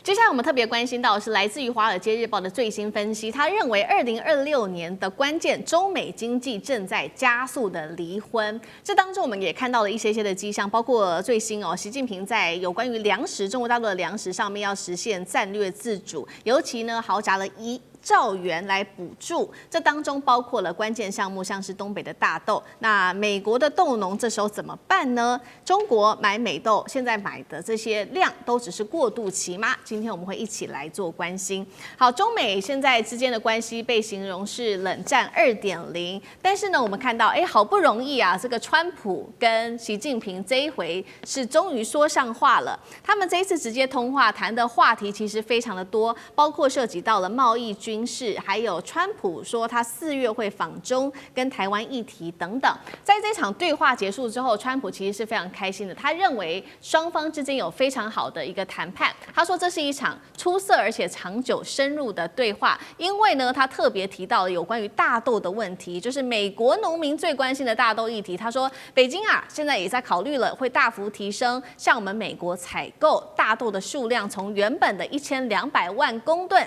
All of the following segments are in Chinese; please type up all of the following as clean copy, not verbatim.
接下来我们特别关心到的是来自于《华尔街日报》的最新分析，他认为2026年的关键，中美经济正在加速的离婚。这当中我们也看到了一些的迹象，包括最新习近平在有关于粮食，中国大陆的粮食上面要实现战略自主，尤其呢豪砸了1兆元来补助，这当中包括了关键项目，像是东北的大豆。那美国的豆农这时候怎么办呢？中国买美豆，现在买的这些量都只是过渡期吗？今天我们会一起来做关心。好，中美现在之间的关系被形容是冷战2.0，但是呢，我们看到，好不容易啊，这个川普跟习近平这一回是终于说上话了。他们这一次直接通话谈的话题其实非常的多，包括涉及到了贸易、军事，还有川普说他4月会访中，跟台湾议题等等。在这场对话结束之后，川普其实是非常开心的，他认为双方之间有非常好的一个谈判。他说这是一场出色而且长久深入的对话，因为呢，他特别提到了有关于大豆的问题，就是美国农民最关心的大豆议题。他说，北京啊，现在也在考虑了，会大幅提升向我们美国采购大豆的数量，从原本的1200万公吨，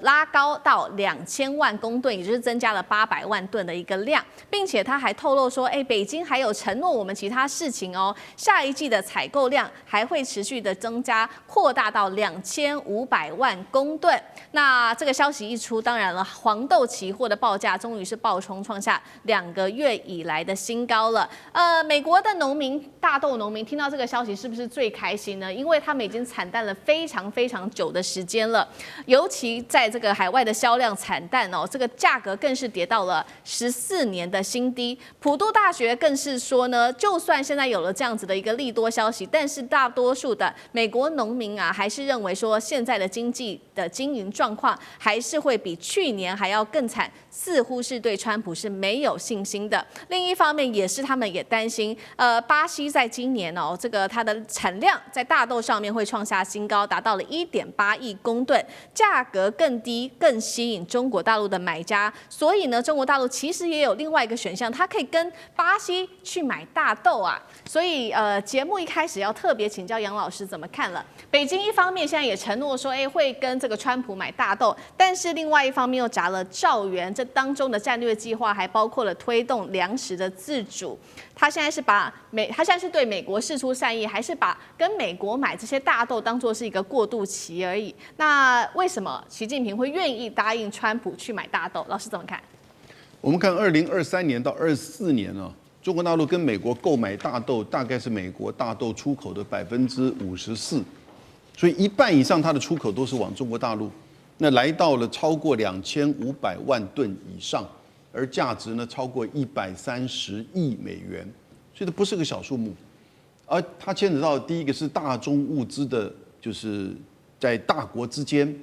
拉高到2000万公吨，也就是增加了800万吨的一个量，并且他还透露说，北京还有承诺我们其他事情哦，下一季的采购量还会持续的增加，扩大到2500万公吨。那这个消息一出，当然了，黄豆期货的报价终于是暴冲，创下2个月以来的新高了。美国的农民，大豆农民听到这个消息是不是最开心呢？因为他们已经惨淡了非常非常久的时间了，尤其在这个海外的销量惨淡哦，这个价格更是跌到了14年的新低。普渡大学更是说呢，就算现在有了这样子的一个利多消息，但是大多数的美国农民啊，还是认为说现在的经济的经营状况还是会比去年还要更惨，似乎是对川普是没有信心的。另一方面，也是他们也担心，巴西在今年哦，这个它的产量在大豆上面会创下新高，达到了1.8亿公吨，价格更低，更吸引中国大陆的买家。所以呢，中国大陆其实也有另外一个选项，它可以跟巴西去买大豆啊。所以节目一开始要特别请教杨老师怎么看了。北京一方面现在也承诺说，会跟这个川普买大豆，但是另外一方面又砸了兆元，这当中的战略计划还包括了推动粮食的自主。他现在是对美国释出善意，还是把跟美国买这些大豆当作是一个过渡期而已？那为什么习近平会愿意答应川普去买大豆？老师怎么看？我们看2023年到24年啊，中国大陆跟美国购买大豆大概是美国大豆出口的54%，所以1半以上它的出口都是往中国大陆，那来到了超过2500万吨以上。而价值呢超过130亿美元，所以这不是个小数目。而它牵扯到第一个是大宗物资的，就是在大国之间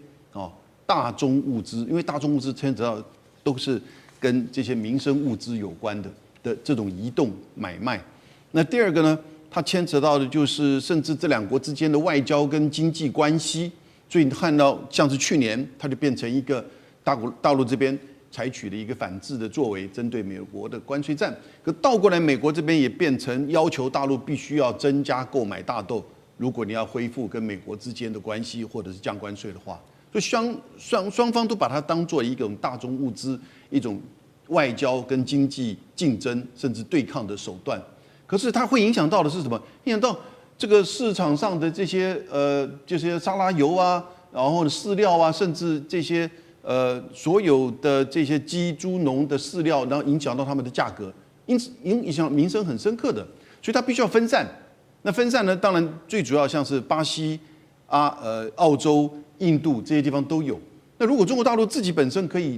大宗物资，因为大宗物资牵扯到都是跟这些民生物资有关的这种移动买卖。那第二个呢，它牵扯到的就是甚至这2国之间的外交跟经济关系。所以你看到像是去年，它就变成一个大陆这边采取了一个反制的作为，针对美国的关税战。可倒过来，美国这边也变成要求大陆必须要增加购买大豆，如果你要恢复跟美国之间的关系，或者是降关税的话，所以双方都把它当做一种大宗物资、一种外交跟经济竞争甚至对抗的手段。可是它会影响到的是什么？影响到这个市场上的这些沙拉油啊，然后饲料啊，甚至这些。所有的这些鸡、猪农的饲料，然后影响到他们的价格，因此影响民生很深刻的，所以它必须要分散。那分散呢，当然最主要像是巴西澳洲、印度这些地方都有。那如果中国大陆自己本身可以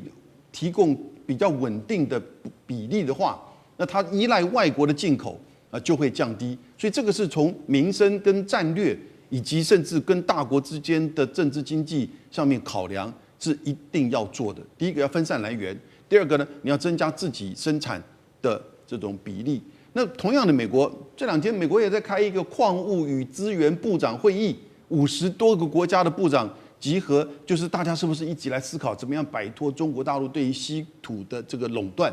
提供比较稳定的比例的话，那它依赖外国的进口就会降低。所以这个是从民生跟战略，以及甚至跟大国之间的政治经济上面考量。是一定要做的。第一个要分散来源，第二个呢，你要增加自己生产的这种比例。那同样的，美国这2天，美国也在开一个矿物与资源部长会议，50多个国家的部长集合，就是大家是不是一起来思考，怎么样摆脱中国大陆对于稀土的这个垄断？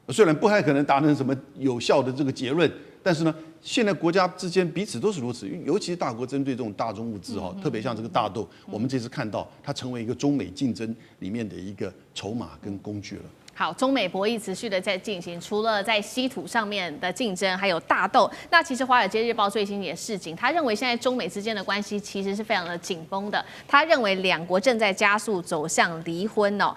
虽然不太可能达成什么有效的这个结论，但是呢，现在国家之间彼此都是如此，尤其是大国针对这种大宗物资特别像这个大豆，我们这次看到它成为一个中美竞争里面的一个筹码跟工具了。好，中美博弈持续的在进行，除了在稀土上面的竞争，还有大豆。那其实《华尔街日报》最新也示警，他认为现在中美之间的关系其实是非常的紧绷的。他认为两国正在加速走向离婚哦。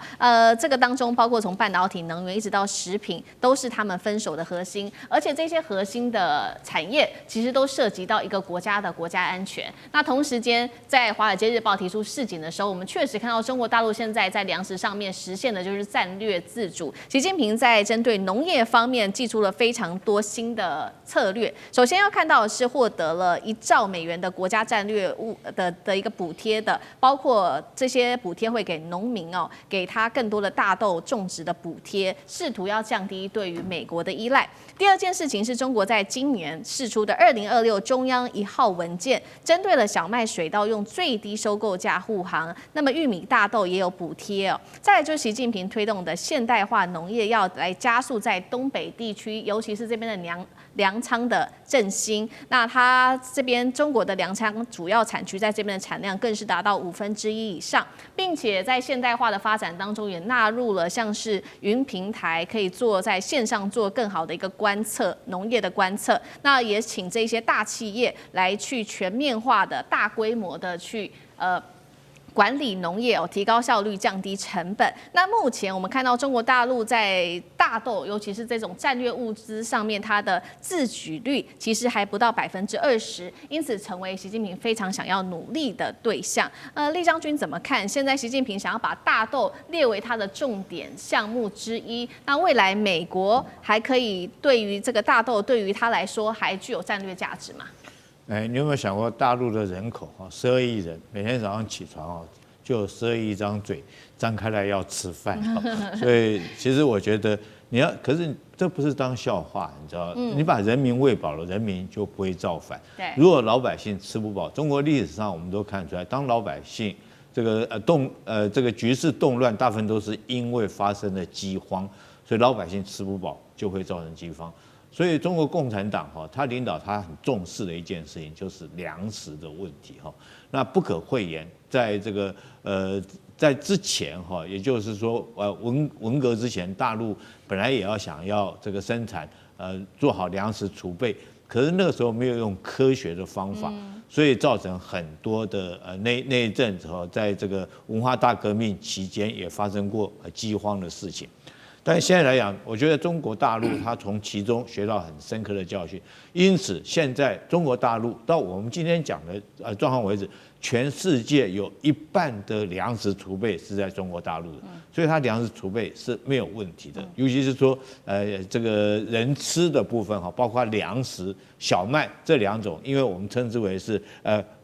这个当中包括从半导体、能源一直到食品，都是他们分手的核心。而且这些核心的产业其实都涉及到一个国家的国家安全。那同时间，在《华尔街日报》提出示警的时候，我们确实看到中国大陆现在在粮食上面实现的就是战略自主。习近平在针对农业方面祭出了非常多新的策略。首先要看到的是获得了1兆美元的国家战略物的一个补贴的，包括这些补贴会给农民给他更多的大豆种植的补贴，试图要降低对于美国的依赖。第二件事情是中国在今年释出的2026中央1号文件，针对了小麦、水稻用最低收购价护航，那么玉米、大豆也有补贴哦。再来就是习近平推动的现代化农业要来加速在东北地区，尤其是这边的粮仓的振兴。那它这边中国的粮仓主要产区在这边的产量更是达到1/5以上，并且在现代化的发展当中也纳入了像是云平台，可以做在线上做更好的一个观测农业的观测。那也请这些大企业来去全面化的大规模的去管理农业提高效率、降低成本。那目前我们看到中国大陆在大豆，尤其是这种战略物资上面，它的自给率其实还不到20%，因此成为习近平非常想要努力的对象。厉将军怎么看？现在习近平想要把大豆列为他的重点项目之一，那未来美国还可以对于这个大豆，对于他来说还具有战略价值吗？你有没有想过大陆的人口12亿人，每天早上起床就有12亿张嘴张开来要吃饭，所以其实我觉得可是这不是当笑话，你知道，你把人民喂饱了，人民就不会造反。如果老百姓吃不饱，中国历史上我们都看出来，当老百姓这个局势动乱，大部分都是因为发生了饥荒，所以老百姓吃不饱就会造成饥荒。所以中国共产党他领导他很重视的一件事情就是粮食的问题那不可讳言，在这个在之前也就是说文革之前，大陆本来也要想要这个生产做好粮食储备，可是那个时候没有用科学的方法，所以造成很多的那一阵子在这个文化大革命期间也发生过饥荒的事情。但现在来讲，我觉得中国大陆它从其中学到很深刻的教训，因此现在中国大陆到我们今天讲的状况为止，全世界有1半的粮食储备是在中国大陆的，所以它粮食储备是没有问题的，尤其是说这个人吃的部分包括粮食、小麦这2种，因为我们称之为是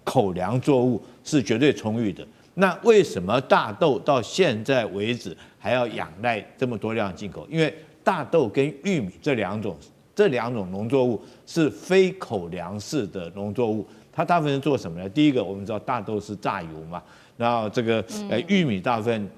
口粮作物，是绝对充裕的。那为什么大豆到现在为止还要仰赖这么多量进口？因为大豆跟玉米这两种农作物是非口粮式的农作物，它大部分是做什么呢？第一个，我们知道大豆是榨油嘛，然后这个玉米大部分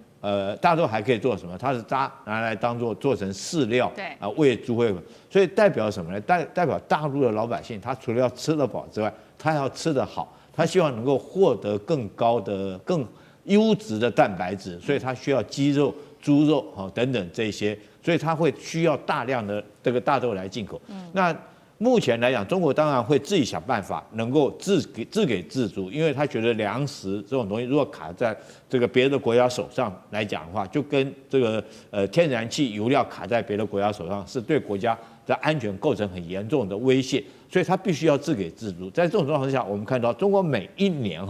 大豆还可以做什么？它是拿来做成饲料，喂猪喂，所以代表什么呢？代表大陆的老百姓，他除了要吃得饱之外，他要吃得好。他希望能够获得更高的、更优质的蛋白质，所以他需要鸡肉、猪肉等等这些，所以他会需要大量的这个大豆来进口。那目前来讲，中国当然会自己想办法能够自给自足，因为他觉得粮食这种东西如果卡在这个别的国家手上来讲的话，就跟这个天然气、油料卡在别的国家手上，是对国家的安全构成很严重的威胁。所以他必须要自给自足。在这种状况下，我们看到中国每一年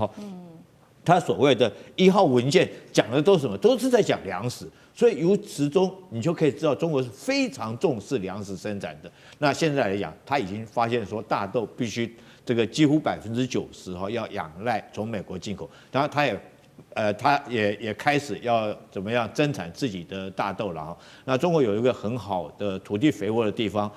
他所谓的1号文件讲的都是什么？都是在讲粮食。所以由此中你就可以知道，中国是非常重视粮食生产的。那现在来讲，他已经发现说大豆必须这个几乎90%要仰赖从美国进口。当然，他也开始要怎么样增产自己的大豆了那中国有一个很好的土地肥沃的地方，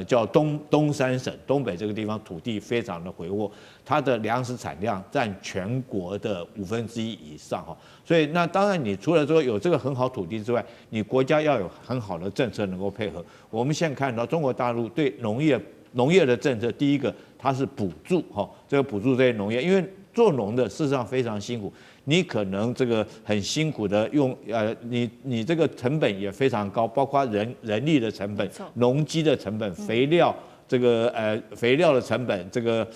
叫东三省，东北这个地方土地非常的肥沃，它的粮食产量占全国的1/5以上所以那当然你除了说有这个很好土地之外，你国家要有很好的政策能够配合。我们现在看到中国大陆对农业农业的政策，第一个它是补助这个补助这些农业，因为做农的事实上非常辛苦，你可能这个很辛苦的用你这个成本也非常高，包括人力的成本、农机的成本、肥料这个肥料的成本，这个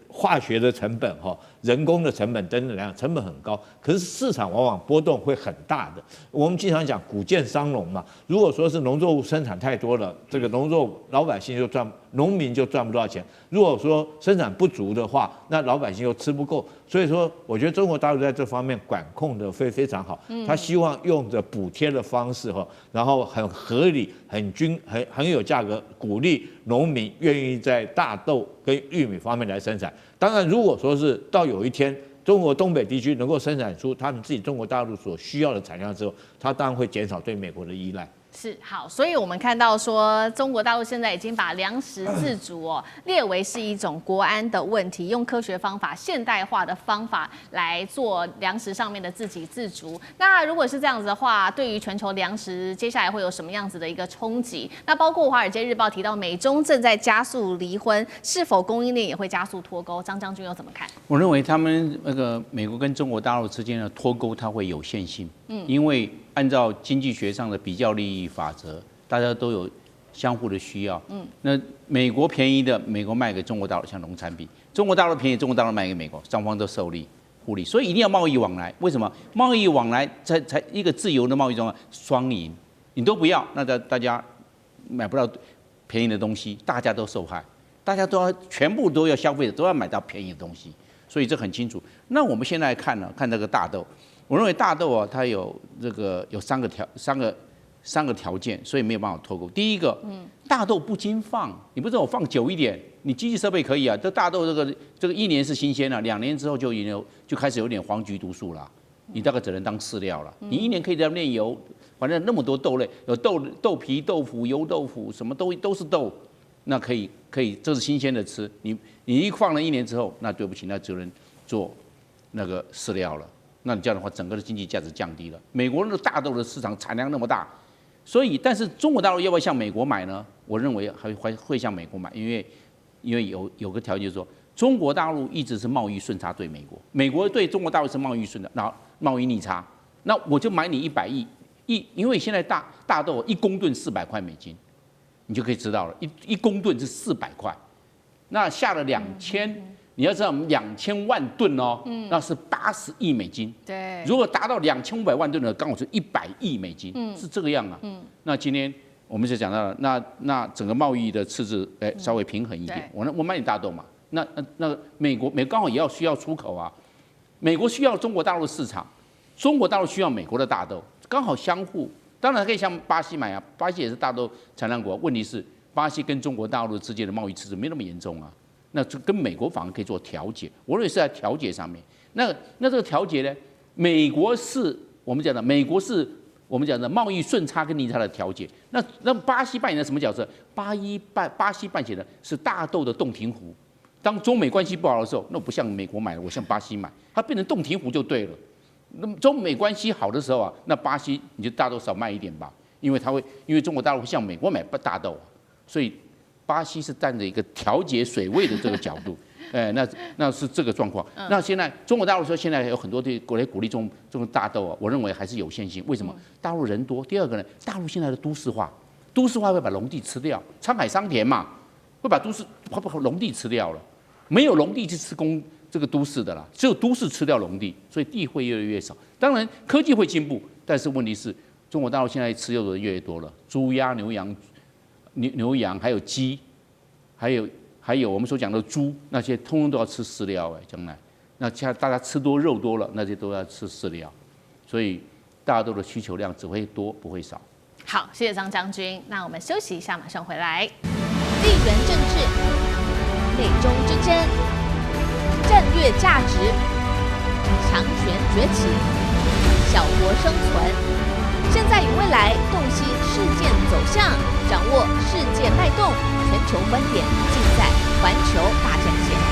化学的成本人工的成本等等两成本很高，可是市场往往波动会很大的。我们经常讲谷贱伤农嘛，如果说是农作物生产太多了，这个老百姓农民就赚不到钱；如果说生产不足的话，那老百姓又吃不够。所以说，我觉得中国大陆在这方面管控的非常好，他希望用着补贴的方式然后很合理、很有价格，鼓励农民愿意在大豆跟玉米方面来生产。当然，如果说是到有一天中国东北地区能够生产出他们自己中国大陆所需要的产量之后，它当然会减少对美国的依赖。是好，所以我们看到说，中国大陆现在已经把粮食自主列为是一种国安的问题，用科学方法、现代化的方法来做粮食上面的自给自足。那如果是这样子的话，对于全球粮食接下来会有什么样子的一个冲击？那包括《华尔街日报》提到，美中正在加速离婚，是否供应链也会加速脱钩？张将军又怎么看？我认为他们那个美国跟中国大陆之间的脱钩，它会有限性，因为按照经济学上的比较利益法则，大家都有相互的需要。那美国便宜的，美国卖给中国大陆，像农产品；中国大陆便宜，中国大陆卖给美国，双方都受利互利。所以一定要贸易往来。为什么？贸易往来才一个自由的贸易中双赢，你都不要，那大家买不到便宜的东西，大家都受害，大家全部都要消费者都要买到便宜的东西，所以这很清楚。那我们现在看这个大豆。我认为大豆它有三个条件，所以没有办法脱钩。第一个，大豆不经放，你不是我放久一点，你机器设备可以啊。这大豆这个1年是新鲜了，2年之后就开始有点黄菊毒素了，你大概只能当饲料了。你1年可以在炼油，反正那么多豆类，有豆皮、豆腐、油豆腐，什么都是豆，那可以，这是新鲜的吃。你一放了1年之后，那对不起，那只能做那个饲料了。那你这样的话，整个的经济价值降低了。美国的大豆的市场产量那么大，所以但是中国大陆要不要向美国买呢？我认为还会向美国买，因为有个条件就是说，中国大陆一直是贸易顺差对美国，美国对中国大陆是贸易顺差，然后贸易逆差，那我就买你100亿，因为现在大豆1公吨400块美金，你就可以知道了，一公吨是400块，那下了2000。你要知道，我们2000万吨那是80亿美金。对，如果达到2500万吨的，刚好是100亿美金，是这个样啊。那今天我们就讲到了，那整个贸易的赤字，稍微平衡一点。我买你大豆嘛，那美国刚好也需要出口啊，美国需要中国大陆的市场，中国大陆需要美国的大豆，刚好相互。当然可以向巴西买啊，巴西也是大豆产量国，问题是巴西跟中国大陆之间的贸易赤字没那么严重啊。那就跟美国反而可以做调节，我认为是在调节上面。那这个调节呢？美国是我们讲的贸易顺差跟逆差的调节。那巴西扮演的什么角色？巴西扮演的是大豆的洞庭湖。当中美关系不好的时候，那不像美国买的，我向巴西买，它变成洞庭湖就对了。那么中美关系好的时候啊，那巴西你就大豆少卖一点吧，因为中国大陆会向美国买大豆，所以。巴西是站着一个调节水位的这个角度，那是这个状况。那现在中国大陆说现在有很多的国来鼓励这种大豆啊，我认为还是有限性。为什么？大陆人多。第二个呢，大陆现在的都市化会把农地吃掉，沧海桑田嘛，会把农地吃掉了，没有农地去吃这个都市的啦，只有都市吃掉农地，所以地会越来越少。当然科技会进步，但是问题是中国大陆现在吃肉的人越来越多了，猪鸭牛羊还有鸡，还有我们所讲的猪，那些通通都要吃饲料将来，那现在大家吃多肉多了，那些都要吃饲料，所以大豆的需求量只会多不会少。好，谢谢张将军。那我们休息一下，马上回来。地缘政治、美中之争、战略价值、强权崛起、小国生存。现在与未来，洞悉事件走向，掌握世界脉动，全球观点尽在环球大战线。